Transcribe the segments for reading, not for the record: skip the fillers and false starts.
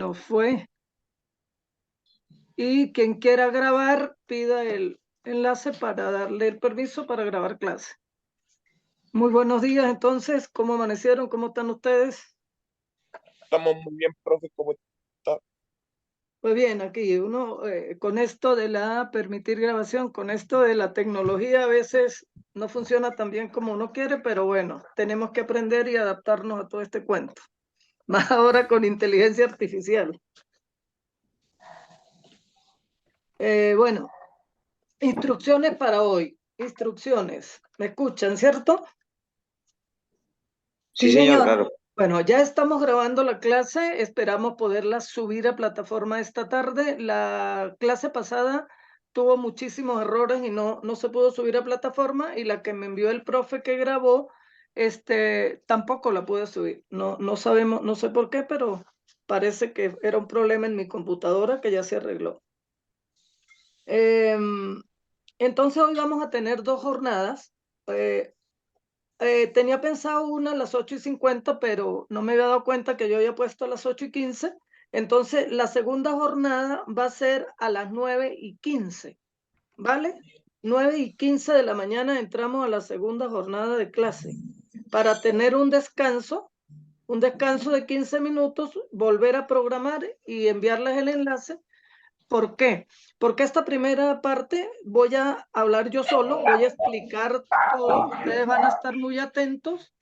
No fue. Y quien quiera grabar, pida el enlace para darle el permiso para grabar clase. Muy buenos días, entonces, ¿cómo amanecieron? ¿Cómo están ustedes? Estamos muy bien, profe, ¿cómo está? Pues bien, aquí uno con esto de la permitir grabación, con esto de la tecnología, a veces no funciona tan bien como uno quiere, pero bueno, tenemos que aprender y adaptarnos a todo este cuento. Más ahora con inteligencia artificial. Bueno, instrucciones para hoy. Instrucciones. ¿Me escuchan, cierto? Sí, Sí, señor, señor. claro. Bueno, ya estamos grabando la clase, esperamos poderla subir a plataforma esta tarde. La clase pasada tuvo muchísimos errores y no se pudo subir a plataforma, y la que me envió el profe que grabó, tampoco la pude subir. No sabemos, no sé por qué, pero parece que era un problema en mi computadora que ya se arregló. Em, entonces hoy vamos a tener dos jornadas. Eh, Tenía pensado una a las 8:50, pero no me había dado cuenta que yo había puesto a las 8:15. Entonces, la segunda jornada va a ser a las 9:15, ¿vale? 9:15 de la mañana entramos a la segunda jornada de clase para tener un descanso de 15 minutos, volver a programar y enviarles el enlace. ¿Por qué? Porque esta primera parte voy a hablar yo solo, voy a explicar todo, ustedes van a estar muy atentos,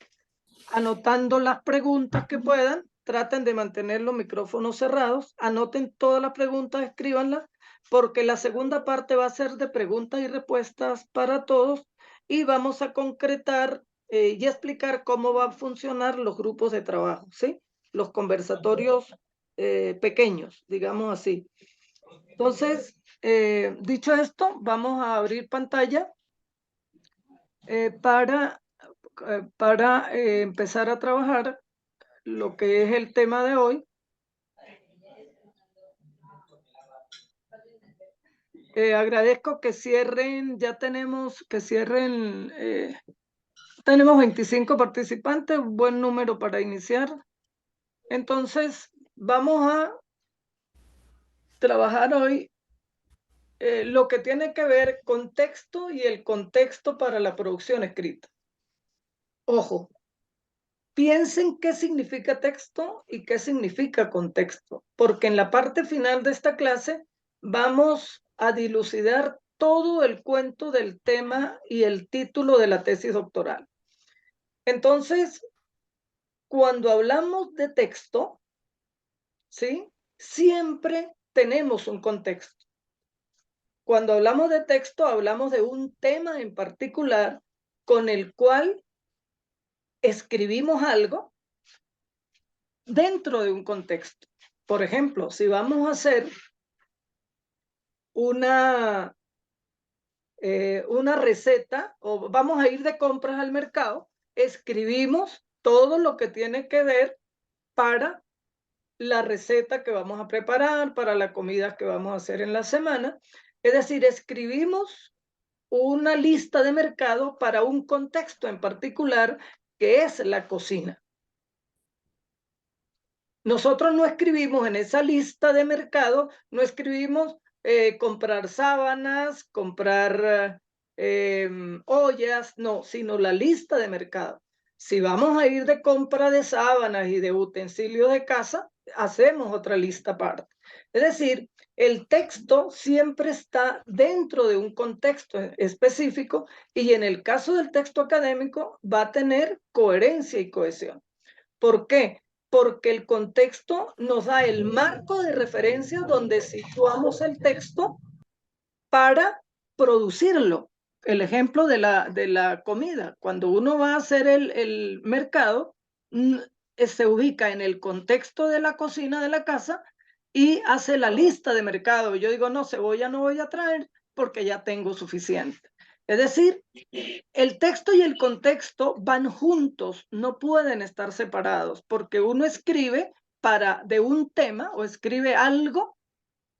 anotando las preguntas que puedan, traten de mantener los micrófonos cerrados, anoten todas las preguntas, escríbanlas, porque la segunda parte va a ser de preguntas y respuestas para todos, y vamos a concretar y explicar cómo van a funcionar los grupos de trabajo, ¿sí? Los conversatorios pequeños, digamos así. Entonces, dicho esto, vamos a abrir pantalla para empezar a trabajar lo que es el tema de hoy. Agradezco que cierren, ya tenemos que cierren, tenemos 25 participantes, buen número para iniciar. Entonces, vamos a trabajar hoy lo que tiene que ver con texto y el contexto para la producción escrita. Ojo, piensen qué significa texto y qué significa contexto, porque en la parte final de esta clase vamos a dilucidar todo el cuento del tema y el título de la tesis doctoral. Entonces, cuando hablamos de texto, ¿sí? Siempre tenemos un contexto. Cuando hablamos de texto, hablamos de un tema en particular con el cual escribimos algo dentro de un contexto. Por ejemplo, si vamos a hacer una receta o vamos a ir de compras al mercado, escribimos todo lo que tiene que ver para la receta que vamos a preparar, para la comida que vamos a hacer en la semana. Es decir, escribimos una lista de mercado para un contexto en particular, que es la cocina. Nosotros no escribimos en esa lista de mercado, no escribimos comprar sábanas, comprar ollas, no, sino la lista de mercado. Si vamos a ir de compra de sábanas y de utensilios de casa, hacemos otra lista aparte. Es decir, el texto siempre está dentro de un contexto específico, y en el caso del texto académico va a tener coherencia y cohesión. ¿Por qué? Porque el contexto nos da el marco de referencia donde situamos el texto para producirlo. El ejemplo de la comida. Cuando uno va a hacer el mercado, se ubica en el contexto de la cocina de la casa y hace la lista de mercado. Yo digo, no, cebolla no voy a traer porque ya tengo suficiente. Es decir, el texto y el contexto van juntos, no pueden estar separados, porque uno escribe de un tema o escribe algo,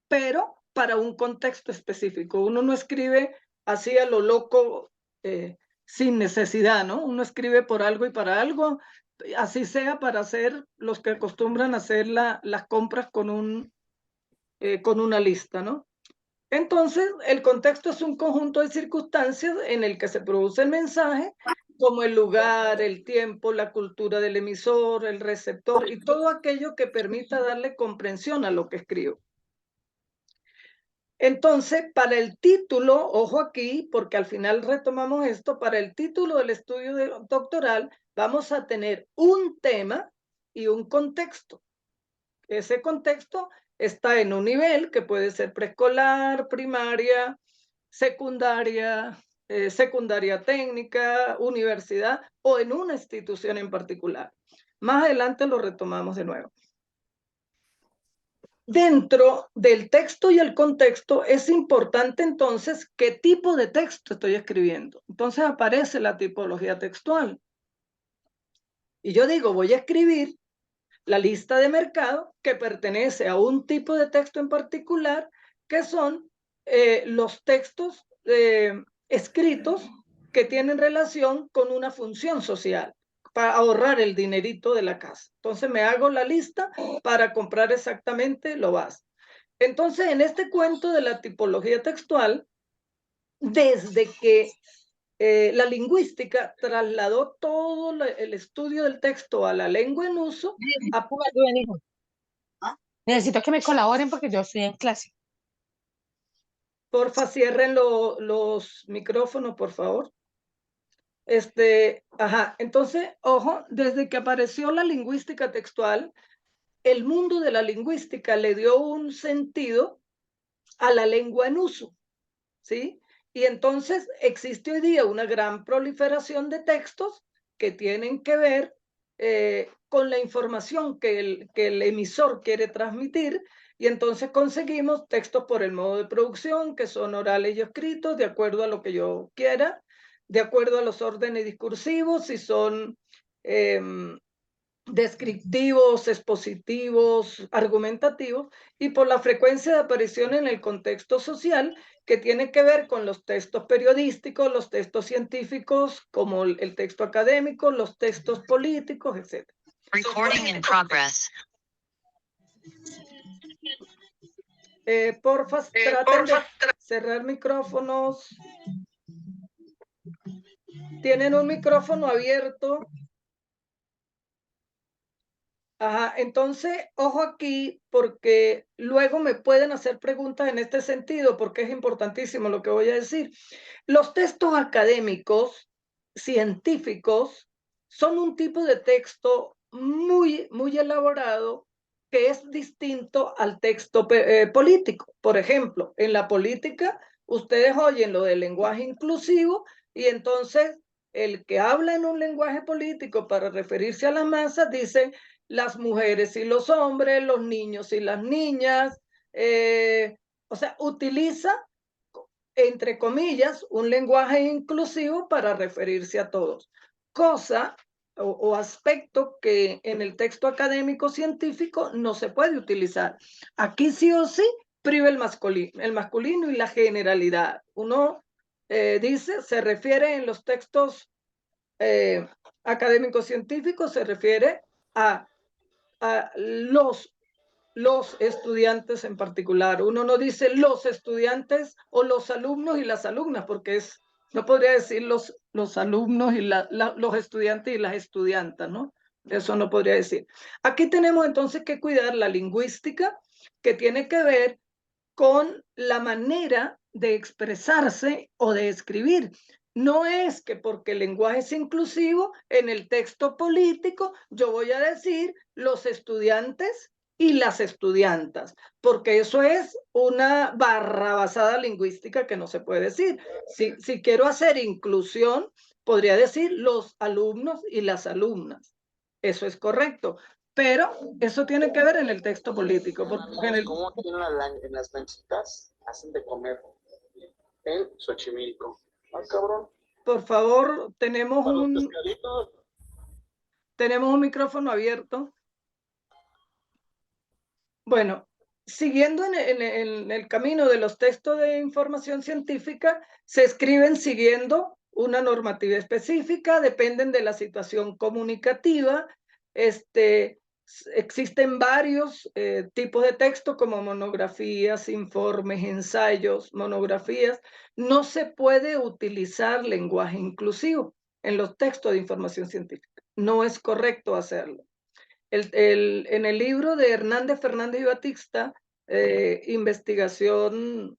pero para un contexto específico. Uno no escribe así a lo loco, sin necesidad, ¿no? Uno escribe por algo y para algo, así sea para hacer los que acostumbran a hacer las compras con una lista, ¿no? Entonces, el contexto es un conjunto de circunstancias en el que se produce el mensaje, como el lugar, el tiempo, la cultura del emisor, el receptor y todo aquello que permita darle comprensión a lo que escribo. Entonces, para el título, ojo aquí, porque al final retomamos esto, para el título del estudio doctoral vamos a tener un tema y un contexto. Ese contexto está en un nivel que puede ser preescolar, primaria, secundaria, secundaria técnica, universidad o en una institución en particular. Más adelante lo retomamos de nuevo. Dentro del texto y el contexto es importante entonces qué tipo de texto estoy escribiendo. Entonces aparece la tipología textual. Y yo digo, voy a escribir la lista de mercado que pertenece a un tipo de texto en particular, que son los textos escritos que tienen relación con una función social, para ahorrar el dinerito de la casa. Entonces me hago la lista para comprar exactamente lo básico. Entonces, en este cuento de la tipología textual, desde que la lingüística trasladó todo el estudio del texto a la lengua en uso. Necesito que me colaboren porque yo estoy en clase. Porfa, cierren los micrófonos, por favor. Entonces, ojo, desde que apareció la lingüística textual, el mundo de la lingüística le dio un sentido a la lengua en uso, ¿sí? Y entonces existe hoy día una gran proliferación de textos que tienen que ver con la información que el emisor quiere transmitir, y entonces conseguimos textos por el modo de producción, que son orales y escritos, de acuerdo a lo que yo quiera, de acuerdo a los órdenes discursivos, si son descriptivos, expositivos, argumentativos, y por la frecuencia de aparición en el contexto social, que tiene que ver con los textos periodísticos, los textos científicos, como el texto académico, los textos políticos, etc. Recording in progress. Porfa, traten de cerrar micrófonos. Tienen un micrófono abierto. Ajá, entonces, ojo aquí, porque luego me pueden hacer preguntas en este sentido, porque es importantísimo lo que voy a decir. Los textos académicos, científicos, son un tipo de texto muy, muy elaborado que es distinto al texto político. Por ejemplo, en la política, ustedes oyen lo del lenguaje inclusivo y entonces el que habla en un lenguaje político para referirse a la masa dice las mujeres y los hombres, los niños y las niñas, o sea, utiliza, entre comillas, un lenguaje inclusivo para referirse a todos, cosa o aspecto que en el texto académico científico no se puede utilizar. Aquí sí o sí priva el masculino y la generalidad. Uno dice, se refiere en los textos académicos científicos, se refiere a los estudiantes en particular. Uno no dice los estudiantes o los alumnos y las alumnas, porque no podría decir los alumnos y los estudiantes y las estudiantas, ¿no? Eso no podría decir. Aquí tenemos entonces que cuidar la lingüística, que tiene que ver con la manera de expresarse o de escribir. No es que porque el lenguaje es inclusivo, en el texto político yo voy a decir los estudiantes y las estudiantas, porque eso es una barrabasada lingüística que no se puede decir. Si quiero hacer inclusión, podría decir los alumnos y las alumnas. Eso es correcto, pero eso tiene que ver en el texto político. Porque ¿Cómo en las lanchitas hacen de comer en Xochimilco? Ah, cabrón. Por favor, tenemos un micrófono abierto. Bueno, siguiendo en el camino de los textos de información científica, se escriben siguiendo una normativa específica, dependen de la situación comunicativa. Existen varios tipos de texto como monografías, informes, ensayos, monografías. No se puede utilizar lenguaje inclusivo en los textos de información científica. No es correcto hacerlo. En el libro de Hernández, Fernández y Batista, investigación,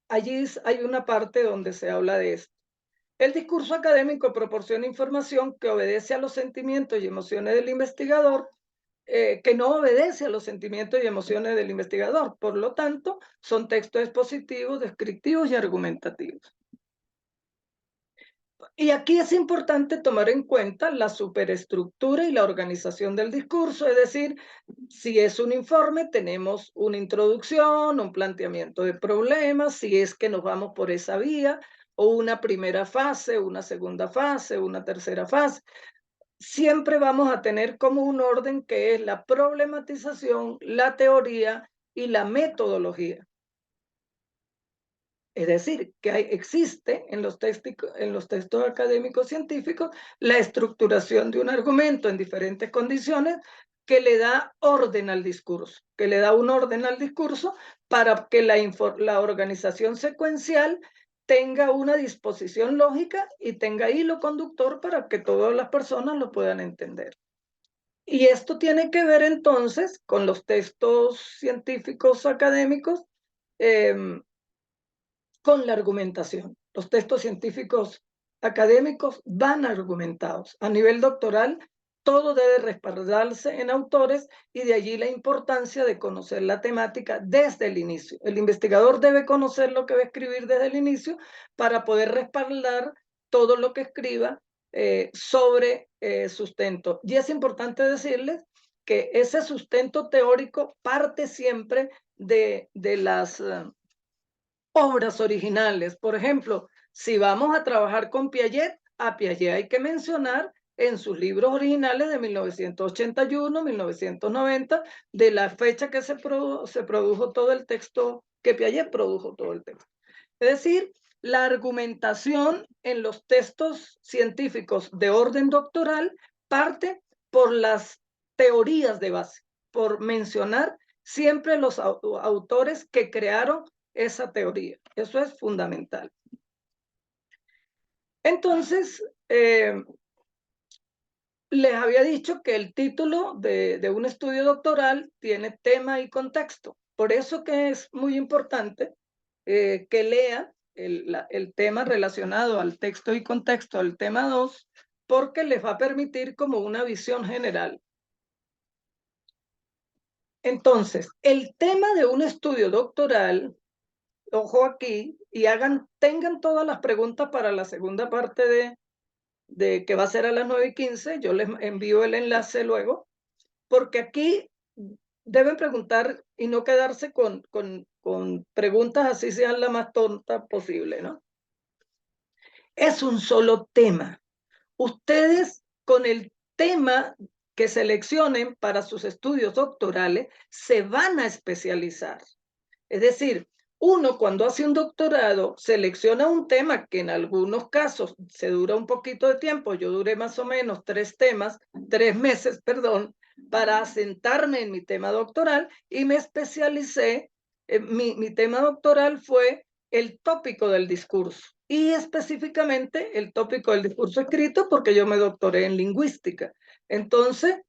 allí hay una parte donde se habla de esto. El discurso académico proporciona información que obedece a los sentimientos y emociones del investigador, que no obedece a los sentimientos y emociones del investigador. Por lo tanto, son textos expositivos, descriptivos y argumentativos. Y aquí es importante tomar en cuenta la superestructura y la organización del discurso, es decir, si es un informe, tenemos una introducción, un planteamiento de problemas, si es que nos vamos por esa vía, o una primera fase, una segunda fase, una tercera fase. Siempre vamos a tener como un orden que es la problematización, la teoría y la metodología. Es decir, que existe en los textos académicos científicos la estructuración de un argumento en diferentes condiciones que le da orden al discurso, para que la organización secuencial tenga una disposición lógica y tenga hilo conductor para que todas las personas lo puedan entender. Y esto tiene que ver entonces con los textos científicos académicos, con la argumentación. Los textos científicos académicos van argumentados. A nivel doctoral, todo debe respaldarse en autores y de allí la importancia de conocer la temática desde el inicio. El investigador debe conocer lo que va a escribir desde el inicio para poder respaldar todo lo que escriba sobre sustento. Y es importante decirles que ese sustento teórico parte siempre de las obras originales. Por ejemplo, si vamos a trabajar con Piaget, a Piaget hay que mencionar en sus libros originales de 1981, 1990, de la fecha que se produjo todo el texto, que Piaget produjo todo el texto. Es decir, la argumentación en los textos científicos de orden doctoral parte por las teorías de base, por mencionar siempre los autores que crearon esa teoría. Eso es fundamental. Entonces, les había dicho que el título de un estudio doctoral tiene tema y contexto. Por eso que es muy importante que lean el tema relacionado al texto y contexto, el tema 2, porque les va a permitir como una visión general. Entonces, el tema de un estudio doctoral, ojo aquí, y tengan todas las preguntas para la segunda parte de que va a ser a las 9:15, yo les envío el enlace luego, porque aquí deben preguntar y no quedarse con preguntas así sean la más tonta posible, ¿no? Es un solo tema. Ustedes con el tema que seleccionen para sus estudios doctorales se van a especializar. Es decir, uno cuando hace un doctorado selecciona un tema que en algunos casos se dura un poquito de tiempo. Yo duré más o menos 3 meses, para asentarme en mi tema doctoral y me especialicé. Mi tema doctoral fue el tópico del discurso y específicamente el tópico del discurso escrito porque yo me doctoré en lingüística. Entonces,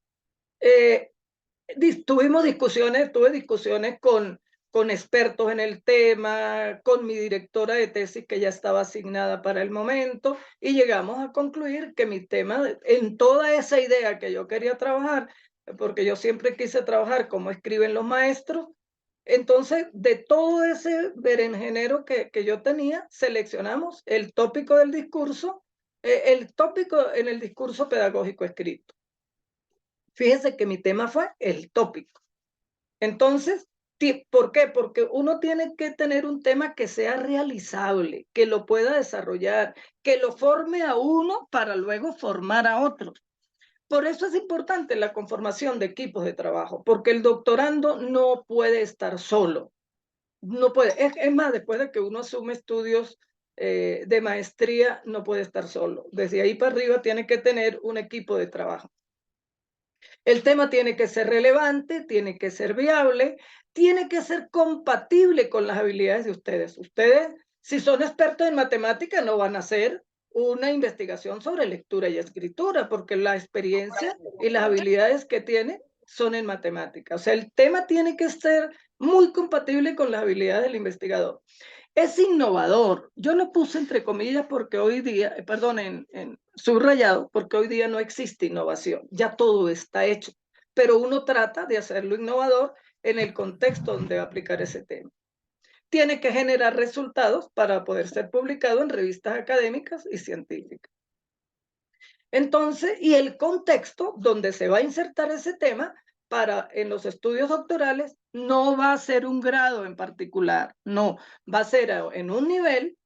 tuve discusiones con expertos en el tema, con mi directora de tesis que ya estaba asignada para el momento, y llegamos a concluir que mi tema, en toda esa idea que yo quería trabajar, porque yo siempre quise trabajar como escriben los maestros, entonces de todo ese berenjenero que yo tenía, seleccionamos el tópico del discurso, el tópico en el discurso pedagógico escrito. Fíjense que mi tema fue el tópico. Entonces, ¿por qué? Porque uno tiene que tener un tema que sea realizable, que lo pueda desarrollar, que lo forme a uno para luego formar a otros. Por eso es importante la conformación de equipos de trabajo, porque el doctorando no puede estar solo. No puede, es más, después de que uno asume estudios de maestría, no puede estar solo. Desde ahí para arriba tiene que tener un equipo de trabajo. El tema tiene que ser relevante, tiene que ser viable, tiene que ser compatible con las habilidades de ustedes. Ustedes, si son expertos en matemáticas, no van a hacer una investigación sobre lectura y escritura, porque la experiencia y las habilidades que tienen son en matemáticas. O sea, el tema tiene que ser muy compatible con las habilidades del investigador. Es innovador. Yo lo puse entre comillas porque hoy día, perdón, en subrayado, porque hoy día no existe innovación. Ya todo está hecho, pero uno trata de hacerlo innovador en el contexto donde va a aplicar ese tema. Tiene que generar resultados para poder ser publicado en revistas académicas y científicas. Entonces, y el contexto donde se va a insertar ese tema para en los estudios doctorales no va a ser un grado en particular, no, va a ser en un nivel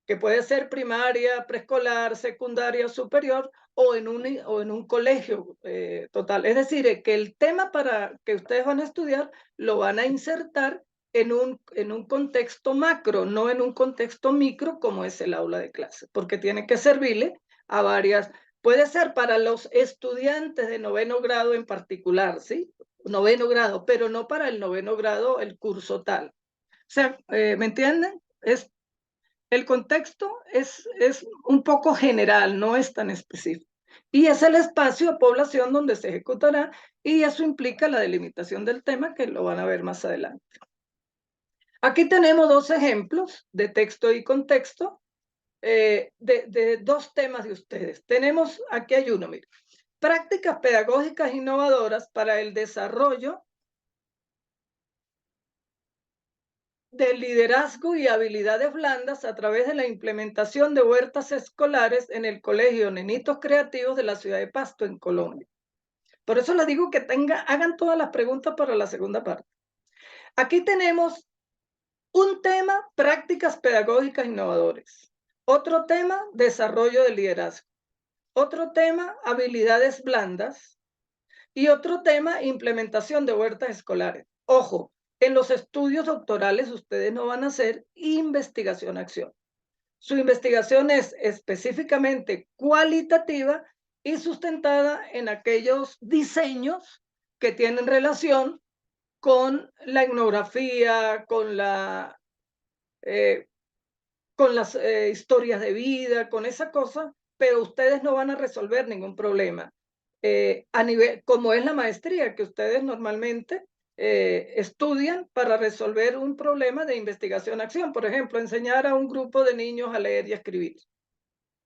que puede ser primaria, preescolar, secundaria o superior, o en un colegio total. Es decir, que el tema para que ustedes van a estudiar lo van a insertar en un contexto macro, no en un contexto micro como es el aula de clase, porque tiene que servirle a varias, puede ser para los estudiantes de 9º grado en particular, ¿sí? 9º grado, pero no para el 9º grado el curso tal. O sea, ¿me entienden? El contexto es un poco general, no es tan específico. Y es el espacio de población donde se ejecutará y eso implica la delimitación del tema que lo van a ver más adelante. Aquí tenemos dos ejemplos de texto y contexto de dos temas de ustedes. Tenemos, aquí hay uno, mire, prácticas pedagógicas innovadoras para el desarrollo de liderazgo y habilidades blandas a través de la implementación de huertas escolares en el Colegio Nenitos Creativos de la ciudad de Pasto, en Colombia. Por eso les digo que hagan todas las preguntas para la segunda parte. Aquí tenemos un tema, prácticas pedagógicas innovadoras. Otro tema, desarrollo de liderazgo. Otro tema, habilidades blandas. Y otro tema, implementación de huertas escolares. Ojo, en los estudios doctorales ustedes no van a hacer investigación-acción. Su investigación es específicamente cualitativa y sustentada en aquellos diseños que tienen relación con la etnografía, con las historias de vida, con esa cosa, pero ustedes no van a resolver ningún problema. A nivel, como es la maestría, que ustedes normalmente estudian para resolver un problema de investigación-acción. Por ejemplo, enseñar a un grupo de niños a leer y a escribir.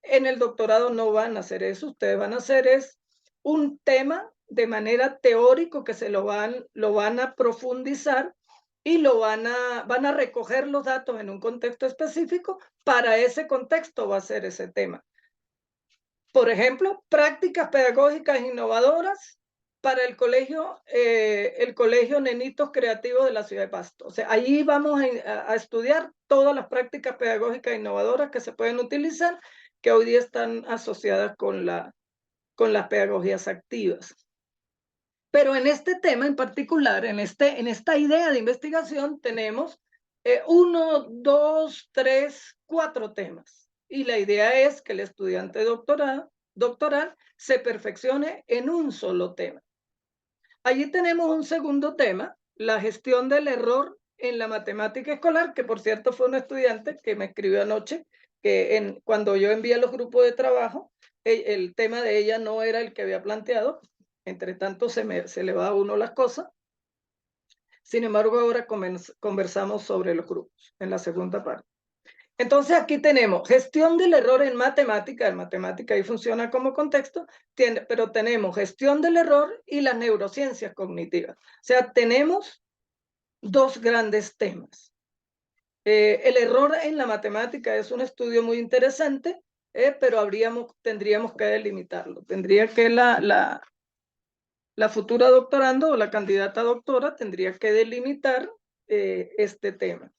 En el doctorado no van a hacer eso, ustedes van a hacer es un tema de manera teórico que se lo van a profundizar y van a recoger los datos en un contexto específico. Para ese contexto va a ser ese tema. Por ejemplo, prácticas pedagógicas innovadoras para el colegio Nenitos Creativos de la ciudad de Pasto. O sea, ahí vamos a estudiar todas las prácticas pedagógicas innovadoras que se pueden utilizar, que hoy día están asociadas con las pedagogías activas. Pero en este tema en particular, en esta idea de investigación, tenemos 1, 2, 3, 4 temas. Y la idea es que el estudiante doctoral se perfeccione en un solo tema. Allí tenemos un segundo tema, la gestión del error en la matemática escolar, que por cierto fue un estudiante que me escribió anoche, que cuando yo envié los grupos de trabajo, el tema de ella no era el que había planteado. Entre tanto se le va a uno las cosas. Sin embargo, ahora conversamos sobre los grupos en la segunda parte. Entonces aquí tenemos gestión del error en matemática. En matemática ahí funciona como contexto, pero tenemos gestión del error y las neurociencias cognitivas. O sea, tenemos dos grandes temas. El error en la matemática es un estudio muy interesante, pero tendríamos que delimitarlo. Tendría que la futura doctorando o la candidata doctora tendría que delimitar este tema.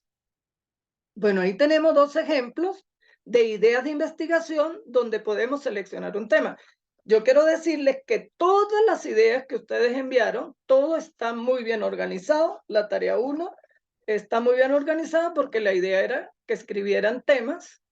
Bueno, ahí tenemos dos ejemplos de ideas de investigación donde podemos seleccionar un tema. Yo quiero decirles que todas las ideas que ustedes enviaron, todo está muy bien organizado. La tarea 1 está muy bien organizada porque la idea era que escribieran temas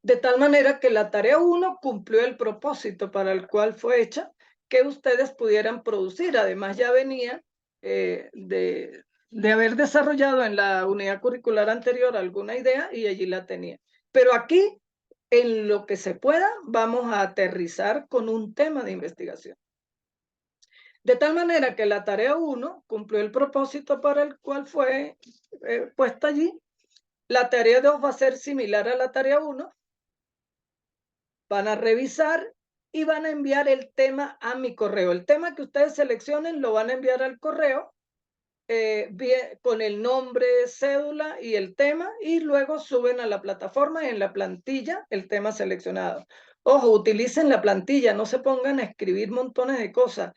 de tal manera que la tarea 1 cumplió el propósito para el cual fue hecha, que ustedes pudieran producir. Además, ya venía de haber desarrollado en la unidad curricular anterior alguna idea y allí la tenía. Pero aquí, en lo que se pueda, vamos a aterrizar con un tema de investigación. De tal manera que la tarea 1 cumplió el propósito para el cual fue puesta allí. La tarea 2 va a ser similar a la tarea 1. Van a revisar y van a enviar el tema a mi correo. El tema que ustedes seleccionen lo van a enviar al correo con el nombre, cédula y el tema, y luego suben a la plataforma y en la plantilla el tema seleccionado. Ojo, utilicen la plantilla, no se pongan a escribir montones de cosas.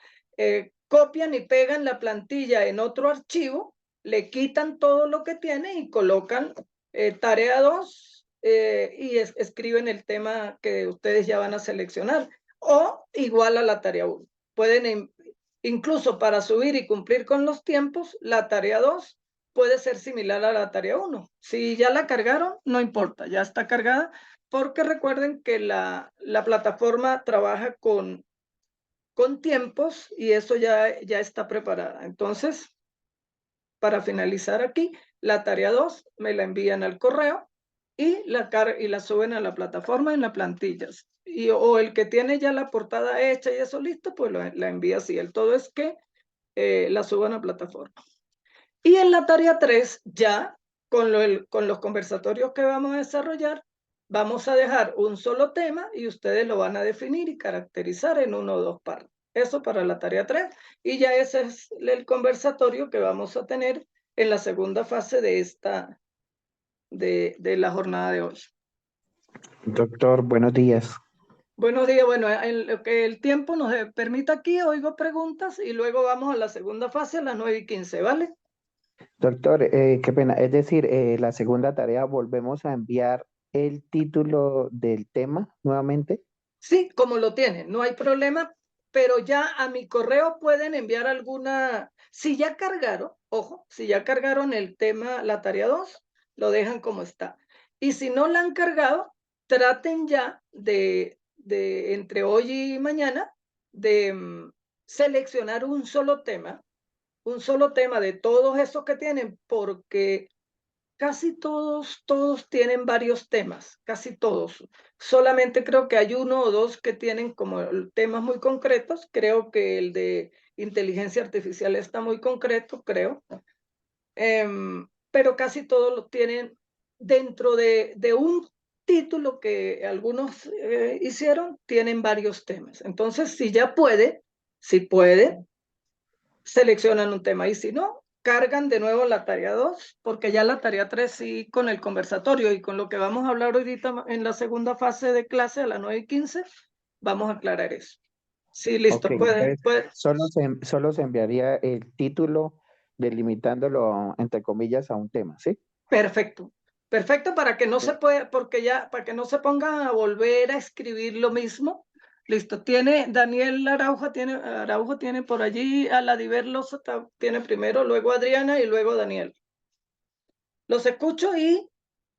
Copian y pegan la plantilla en otro archivo, le quitan todo lo que tiene y colocan tarea 2 y escriben el tema que ustedes ya van a seleccionar, o igual a la tarea 1. Pueden incluso para subir y cumplir con los tiempos, la tarea 2 puede ser similar a la tarea 1. Si ya la cargaron, no importa, ya está cargada, porque recuerden que la plataforma trabaja con tiempos y eso ya está preparada. Entonces, para finalizar aquí, la tarea 2 me la envían al correo y la suben a la plataforma en las plantillas. O el que tiene ya la portada hecha y eso listo, pues la envía así. El todo es que la suban a plataforma. Y en la tarea 3, ya con los conversatorios que vamos a desarrollar, vamos a dejar un solo tema y ustedes lo van a definir y caracterizar en 1 o 2 párrafos. Eso para la tarea 3. Y ya ese es el conversatorio que vamos a tener en la segunda fase de la jornada de hoy. Doctor, buenos días. Buenos días. Bueno, en lo que el tiempo nos permita aquí, oigo preguntas y luego vamos a la segunda fase a las 9:15, ¿vale? Doctor, qué pena. Es decir, la segunda tarea, volvemos a enviar el título del tema nuevamente. Sí, como lo tienen, no hay problema, pero ya a mi correo pueden enviar alguna, si ya cargaron, ojo, si ya cargaron el tema, la tarea 2, lo dejan como está. Y si no la han cargado, traten ya de entre hoy y mañana, de seleccionar un solo tema de todos esos que tienen, porque casi todos tienen varios temas, casi todos. Solamente creo que hay 1 o 2 que tienen como temas muy concretos. Creo que el de inteligencia artificial está muy concreto, creo. Pero casi todos lo tienen dentro de un título que algunos hicieron, tienen varios temas. Entonces, si puede, seleccionan un tema y si no, cargan de nuevo la tarea 2, porque ya la tarea 3 sí, con el conversatorio y con lo que vamos a hablar ahorita en la segunda fase de clase a las 9:15, vamos a aclarar eso. Sí, listo. Ok, entonces solo se enviaría el título delimitándolo, entre comillas, a un tema, ¿sí? Perfecto. Perfecto, para que no se pueda, para que no se pongan a volver a escribir lo mismo. Listo. Daniel Araujo tiene por allí a la Diverlosa, tiene primero, luego Adriana y luego Daniel. Los escucho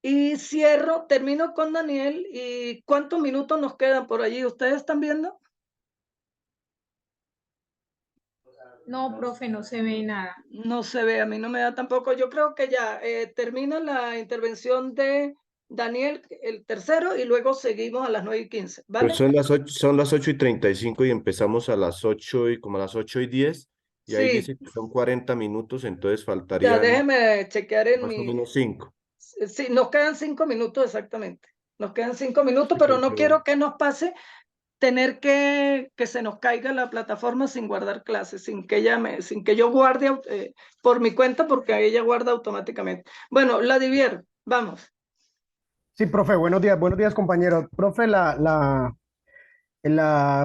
y cierro, termino con Daniel. ¿Y cuántos minutos nos quedan por allí? ¿Ustedes están viendo? No, profe, no se ve nada. No se ve, a mí no me da tampoco. Yo creo que ya termina la intervención de Daniel, el tercero, y luego seguimos a las 9:15, ¿vale? Pues son las 8:35 y empezamos a las 8 y como a las 8:10 y ahí Sí, dice que son 40 minutos, entonces ya faltarían déjeme chequear en más o mi... menos 5. Sí, nos quedan 5 minutos exactamente. Nos quedan 5 minutos, pero no quiero que nos pase tener que se nos caiga la plataforma sin guardar clases, sin que yo guarde por mi cuenta, porque ella guarda automáticamente. Bueno, Ladivier, vamos. Sí, profe, buenos días, compañeros. Profe, la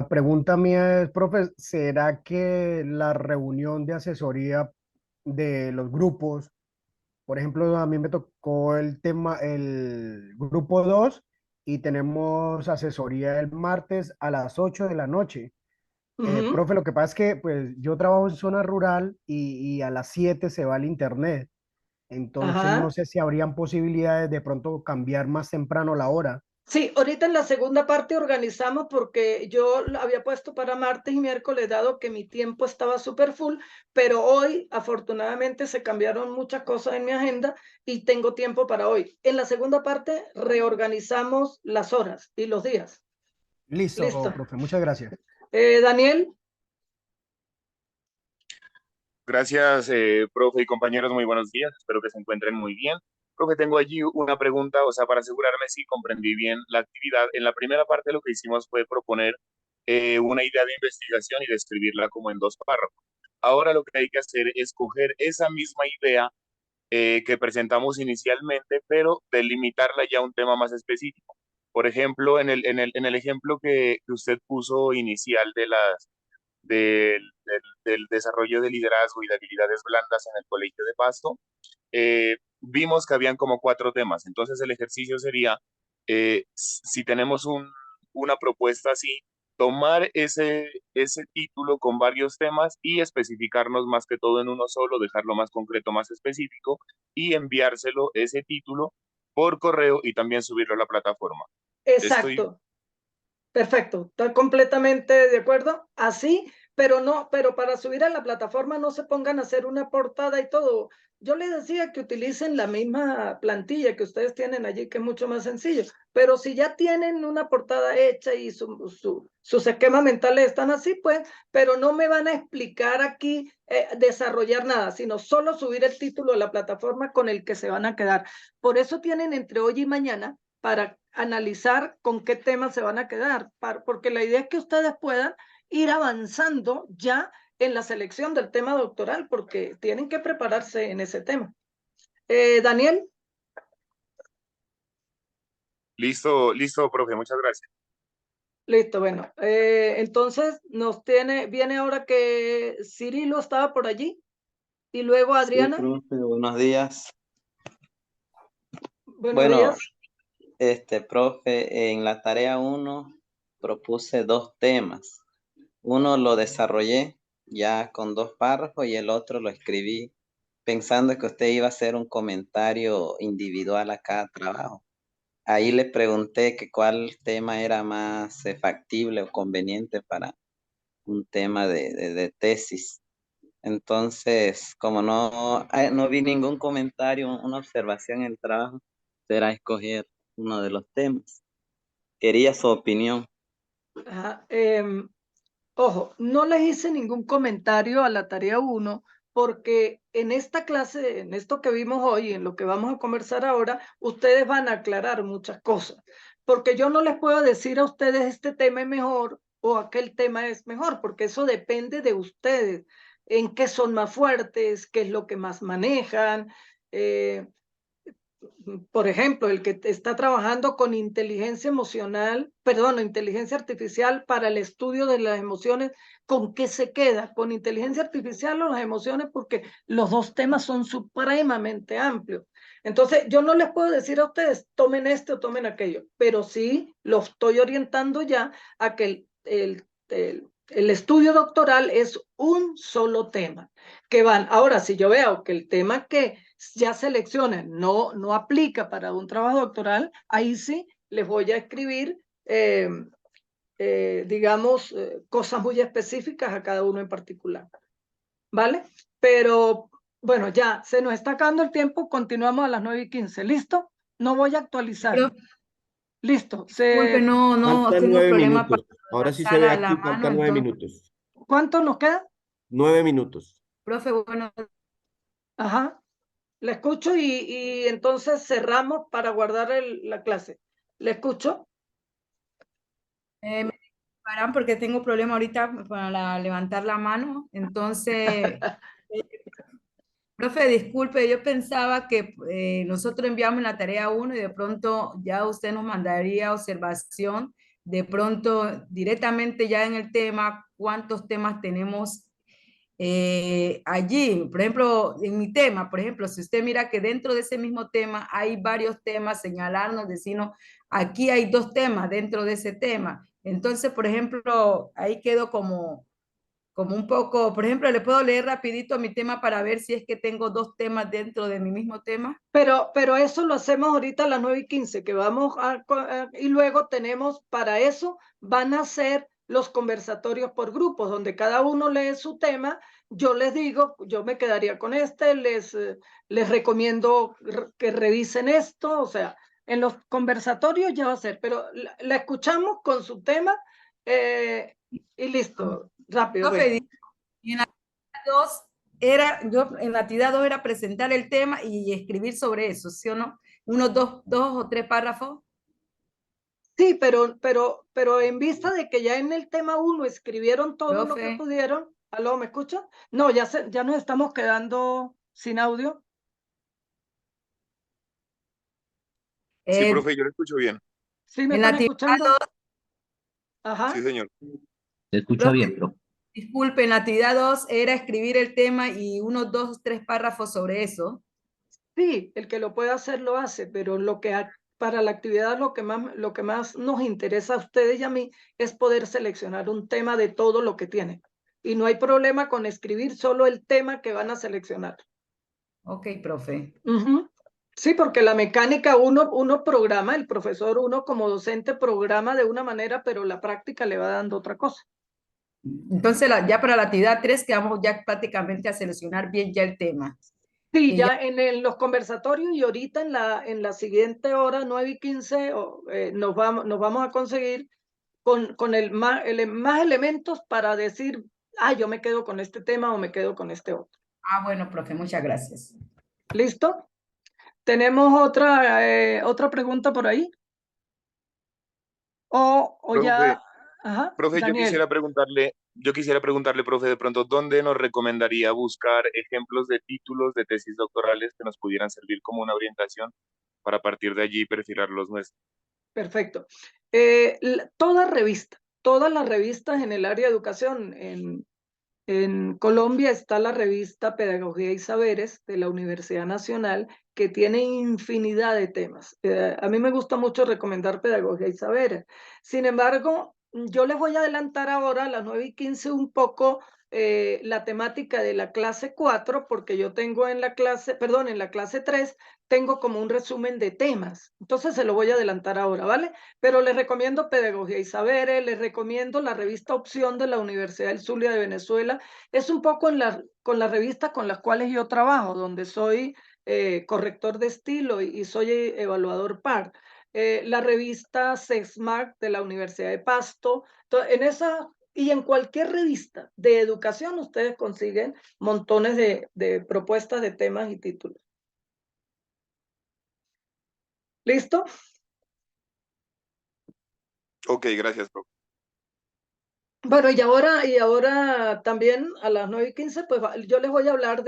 pregunta mía es, profe, ¿será que la reunión de asesoría de los grupos, por ejemplo, a mí me tocó el grupo 2 y tenemos asesoría el martes a las 8 de la noche? Ujú. Profe, lo que pasa es que pues yo trabajo en zona rural y a las 7 se va el internet. Entonces no Ajá. sé si habrían posibilidades de pronto cambiar más temprano la hora. Sí, ahorita en la segunda parte organizamos porque yo lo había puesto para martes y miércoles, dado que mi tiempo estaba súper full, pero hoy afortunadamente se cambiaron muchas cosas en mi agenda y tengo tiempo para hoy. En la segunda parte reorganizamos las horas y los días. Listo, Listo. profe, muchas gracias. Daniel, Gracias, profe y compañeros, muy buenos días. Espero que se encuentren muy bien. Profe, tengo allí una pregunta, o sea, para asegurarme si comprendí bien la actividad. En la primera parte lo que hicimos fue proponer una idea de investigación y describirla como en dos párrafos. Ahora lo que hay que hacer es coger esa misma idea que presentamos inicialmente, pero delimitarla ya a un tema más específico. Por ejemplo, en el ejemplo que usted puso inicial del desarrollo de liderazgo y de habilidades blandas en el colegio de Pasto, vimos que habían como 4 temas. Entonces el ejercicio sería, si tenemos una propuesta así, tomar ese título con varios temas y especificarnos más que todo en uno solo, dejarlo más concreto, más específico y enviárselo ese título por correo y también subirlo a la plataforma. Estoy exacto. Perfecto, estoy completamente de acuerdo. Así, pero no, pero para subir a la plataforma no se pongan a hacer una portada y todo. Yo les decía que utilicen la misma plantilla que ustedes tienen allí, que es mucho más sencillo. Pero si ya tienen una portada hecha y sus esquemas mentales están así, pues, pero no me van a explicar aquí desarrollar nada, sino solo subir el título a la plataforma con el que se van a quedar. Por eso tienen entre hoy y mañana para analizar con qué temas se van a quedar, porque la idea es que ustedes puedan ir avanzando ya en la selección del tema doctoral, porque tienen que prepararse en ese tema. Daniel, listo, listo, profe, muchas gracias. listo, bueno, entonces viene ahora que Cirilo estaba por allí y luego Sí, Adriana. profe, buenos días. Buenos Bueno, días. profe, en la tarea 1 propuse 2 temas. Uno lo desarrollé ya con 2 párrafos y el otro lo escribí pensando que usted iba a hacer un comentario individual a cada trabajo. Ahí le pregunté que cuál tema era más factible o conveniente para un tema de tesis. Entonces, como no vi ningún comentario, una observación en el trabajo, será escoger uno de los temas. Quería su opinión. Ajá, ojo, no les hice ningún comentario a la tarea 1 porque en esta clase, en esto que vimos hoy, en lo que vamos a conversar ahora, ustedes van a aclarar muchas cosas, porque yo no les puedo decir a ustedes este tema es mejor o aquel tema es mejor, porque eso depende de ustedes, en qué son más fuertes, qué es lo que más manejan. Por ejemplo, el que está trabajando con inteligencia emocional, perdón, inteligencia artificial para el estudio de las emociones, ¿con qué se queda? ¿Con inteligencia artificial o las emociones? Porque los dos temas son supremamente amplios. Entonces, yo no les puedo decir a ustedes, tomen este o tomen aquello, pero sí los estoy orientando ya a que el estudio doctoral es un solo tema, que van, ahora si yo veo que el tema que ya seleccionen no aplica para un trabajo doctoral, ahí sí les voy a escribir, digamos, cosas muy específicas a cada uno en particular, ¿vale? Pero bueno, ya se nos está acabando el tiempo, continuamos a las 9:15, ¿listo? No voy a actualizar. Pero, Listo. disculpe, no Faltan tengo 9 problema para minutos. Ahora sí se alzar ve a la aquí, mano, faltan 9 entonces, minutos. ¿Cuánto nos queda? 9 minutos. profe, bueno, Ajá. Le escucho y entonces cerramos para guardar la clase. ¿Le escucho? me paran porque tengo problema ahorita para levantar la mano, entonces, profe, disculpe, yo pensaba que nosotros enviamos la tarea 1 y de pronto ya usted nos mandaría observación, de pronto directamente ya en el tema, cuántos temas tenemos allí. Por ejemplo, en mi tema, por ejemplo, si usted mira que dentro de ese mismo tema hay varios temas, señalarnos, decirnos, aquí hay 2 temas dentro de ese tema. Entonces, por ejemplo, ahí quedó como como un poco, por ejemplo, le puedo leer rapidito mi tema para ver si es que tengo dos temas dentro de mi mismo tema. Pero eso lo hacemos ahorita a las 9:15, que vamos y luego tenemos para eso, van a ser los conversatorios por grupos, donde cada uno lee su tema. Yo les digo, yo me quedaría con les recomiendo que revisen esto, o sea, en los conversatorios ya va a ser, pero la escuchamos con su tema y listo, rápido. Profe, y en la actividad 2 en la actividad 2 era presentar el tema y escribir sobre eso, ¿sí o no? Unos dos o tres párrafos. Sí, pero en vista de que ya en el tema 1 escribieron todo lo que Profe. pudieron. ¿Aló, me escuchan? No, ya nos estamos quedando sin audio. Sí, profe, yo lo escucho bien. ¿Sí me en la están actividad escuchando? 2, Ajá. Sí, señor. Se escucha profe, bien, profe. disculpe, en la actividad 2 era escribir el tema y unos 2 o 3 párrafos sobre eso. Sí, el que lo puede hacer lo hace, pero para la actividad lo que más nos interesa a ustedes y a mí es poder seleccionar un tema de todo lo que tienen. Y no hay problema con escribir solo el tema que van a seleccionar. Ok, profe. Ujú. Sí, porque la mecánica uno programa, el profesor, uno como docente programa de una manera, pero la práctica le va dando otra cosa. Entonces, ya para la actividad 3 quedamos ya prácticamente a seleccionar bien ya el tema. Sí, Y ya en los conversatorios y ahorita en la siguiente hora, 9:15, nos vamos a conseguir con más elementos para decir, yo me quedo con este tema o me quedo con este otro. Bueno, profe, muchas gracias. ¿Listo? ¿Tenemos otra pregunta por ahí? O Profe, ya, ajá, profe, Daniel. yo quisiera preguntarle, profe, de pronto, ¿dónde nos recomendaría buscar ejemplos de títulos de tesis doctorales que nos pudieran servir como una orientación para partir de allí perfilar los nuestros? Perfecto. Todas las revistas en el área de educación, en Colombia está la revista Pedagogía y Saberes de la Universidad Nacional, que tiene infinidad de temas. A mí me gusta mucho recomendar Pedagogía y Saberes. Sin embargo, yo les voy a adelantar ahora a las 9:15 un poco la temática de la clase 4, porque yo tengo en la clase 3, tengo como un resumen de temas. Entonces se lo voy a adelantar ahora, ¿vale? Pero les recomiendo Pedagogía y Saberes, les recomiendo la revista Opción de la Universidad del Zulia de Venezuela. Es un poco con las revistas con las cuales yo trabajo, donde soy corrector de estilo y soy evaluador par. La revista CESMAC de la Universidad de Pasto. En esa y en cualquier revista de educación ustedes consiguen montones de propuestas de temas y títulos. ¿Listo? Ok, gracias, profe. Bueno, y ahora también a las 9:15, pues yo les voy a hablar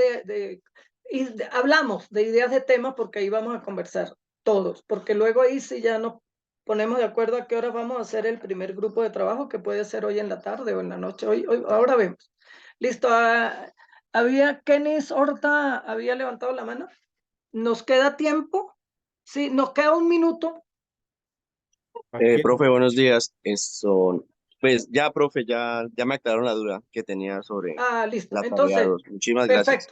hablamos de ideas de temas, porque ahí vamos a conversar todos, porque luego ahí sí ya nos ponemos de acuerdo a qué horas vamos a hacer el primer grupo de trabajo, que puede ser hoy en la tarde o en la noche, ahora vemos. Listo, Kenis Horta había levantado la mano. ¿Nos queda tiempo? Sí, nos queda un minuto. Profe, buenos días. Pues ya, profe, ya me aclararon la duda que tenía sobre Listo. la tarea Entonces, 2. Muchísimas gracias.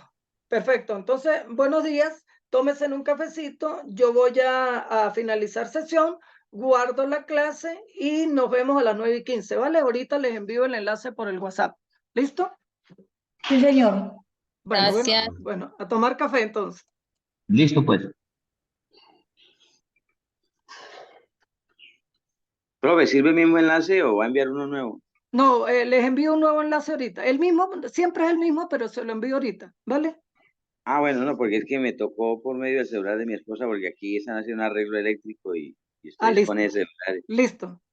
Perfecto. Entonces, buenos días. Tómese un cafecito. Yo voy a finalizar sesión, guardo la clase y nos vemos a las 9:15, ¿vale? Ahorita les envío el enlace por el WhatsApp. ¿Listo? Sí, señor. Bueno, Gracias. bueno, a tomar café entonces. Listo, pues. Profe, ¿sirve el mismo enlace o va a enviar uno nuevo? No, les envío un nuevo enlace ahorita. El mismo, siempre es el mismo, pero se lo envío ahorita, ¿vale? Bueno, no, porque es que me tocó por medio del celular de mi esposa, porque aquí están haciendo un arreglo eléctrico y estoy con Listo. ese celular. Listo.